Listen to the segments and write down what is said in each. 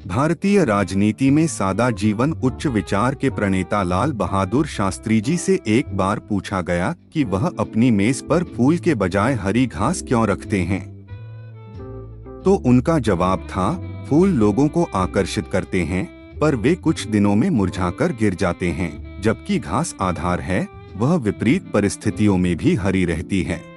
भारतीय राजनीति में सादा जीवन उच्च विचार के प्रणेता लाल बहादुर शास्त्री जी से एक बार पूछा गया कि वह अपनी मेज पर फूल के बजाय हरी घास क्यों रखते हैं, तो उनका जवाब था, फूल लोगों को आकर्षित करते हैं, पर वे कुछ दिनों में मुरझाकर गिर जाते हैं, जबकि घास आधार है, वह विपरीत परिस्थितियों में भी हरी रहती है।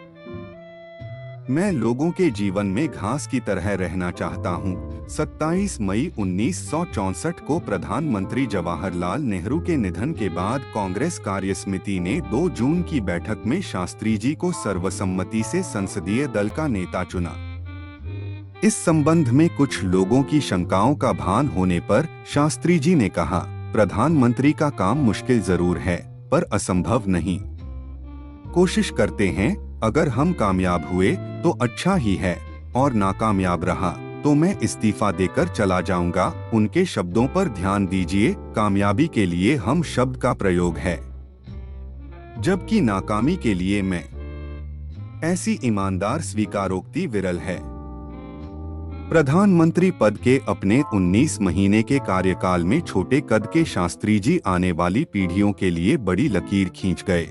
मैं लोगों के जीवन में घास की तरह रहना चाहता हूँ। 27 मई 1964 को प्रधानमंत्री जवाहरलाल नेहरू के निधन के बाद कांग्रेस कार्यसमिति ने 2 जून की बैठक में शास्त्री जी को सर्वसम्मति से संसदीय दल का नेता चुना। इस संबंध में कुछ लोगों की शंकाओं का भान होने पर शास्त्री जी ने कहा, प्रधानमंत्री का काम मुश्किल जरूर है, पर असंभव नहीं। कोशिश करते हैं, अगर हम कामयाब हुए तो अच्छा ही है, और नाकामयाब रहा तो मैं इस्तीफा देकर चला जाऊंगा। उनके शब्दों पर ध्यान दीजिए, कामयाबी के लिए हम शब्द का प्रयोग है, जबकि नाकामी के लिए मैं। ऐसी ईमानदार स्वीकारोक्ति विरल है। प्रधानमंत्री पद के अपने 19 महीने के कार्यकाल में छोटे कद के शास्त्री जी आने वाली पीढ़ियों के लिए बड़ी लकीर खींच गए।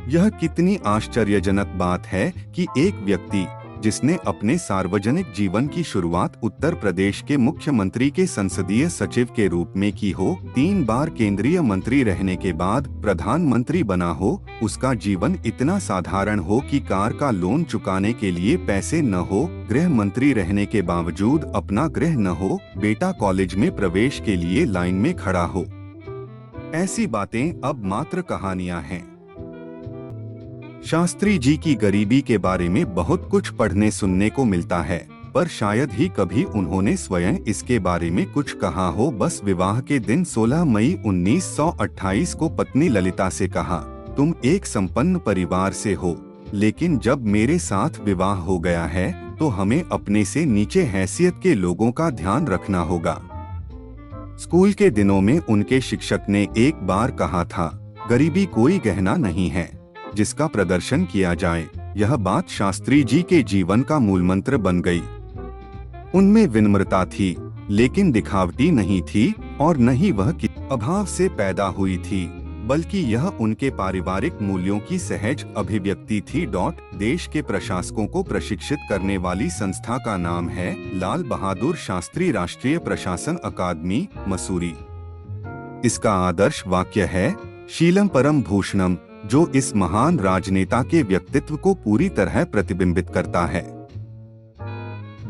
यह कितनी आश्चर्यजनक बात है कि एक व्यक्ति जिसने अपने सार्वजनिक जीवन की शुरुआत उत्तर प्रदेश के मुख्यमंत्री के संसदीय सचिव के रूप में की हो, 3 बार केंद्रीय मंत्री रहने के बाद प्रधानमंत्री बना हो, उसका जीवन इतना साधारण हो कि कार का लोन चुकाने के लिए पैसे न हो, गृह मंत्री रहने के बावजूद अपना गृह न हो, बेटा कॉलेज में प्रवेश के लिए लाइन में खड़ा हो। ऐसी बातें अब मात्र कहानियां हैं। शास्त्री जी की गरीबी के बारे में बहुत कुछ पढ़ने सुनने को मिलता है, पर शायद ही कभी उन्होंने स्वयं इसके बारे में कुछ कहा हो। बस विवाह के दिन 16 मई 1928 को पत्नी ललिता से कहा, तुम एक संपन्न परिवार से हो, लेकिन जब मेरे साथ विवाह हो गया है तो हमें अपने से नीचे हैसियत के लोगों का ध्यान रखना होगा। स्कूल के दिनों में उनके शिक्षक ने एक बार कहा था, गरीबी कोई गहना नहीं है जिसका प्रदर्शन किया जाए। यह बात शास्त्री जी के जीवन का मूलमंत्र बन गई। उनमें विनम्रता थी, लेकिन दिखावटी नहीं थी, और न ही वह अभाव से पैदा हुई थी, बल्कि यह उनके पारिवारिक मूल्यों की सहज अभिव्यक्ति थी। देश के प्रशासकों को प्रशिक्षित करने वाली संस्था का नाम है लाल बहादुर शास्त्री राष्ट्रीय प्रशासन अकादमी, मसूरी। इसका आदर्श वाक्य है, शीलम परम भूषणम, जो इस महान राजनेता के व्यक्तित्व को पूरी तरह प्रतिबिंबित करता है।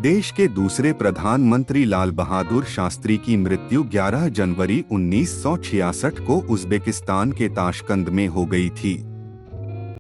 देश के दूसरे प्रधानमंत्री लाल बहादुर शास्त्री की मृत्यु 11 जनवरी 1966 को उज्बेकिस्तान के ताशकंद में हो गई थी।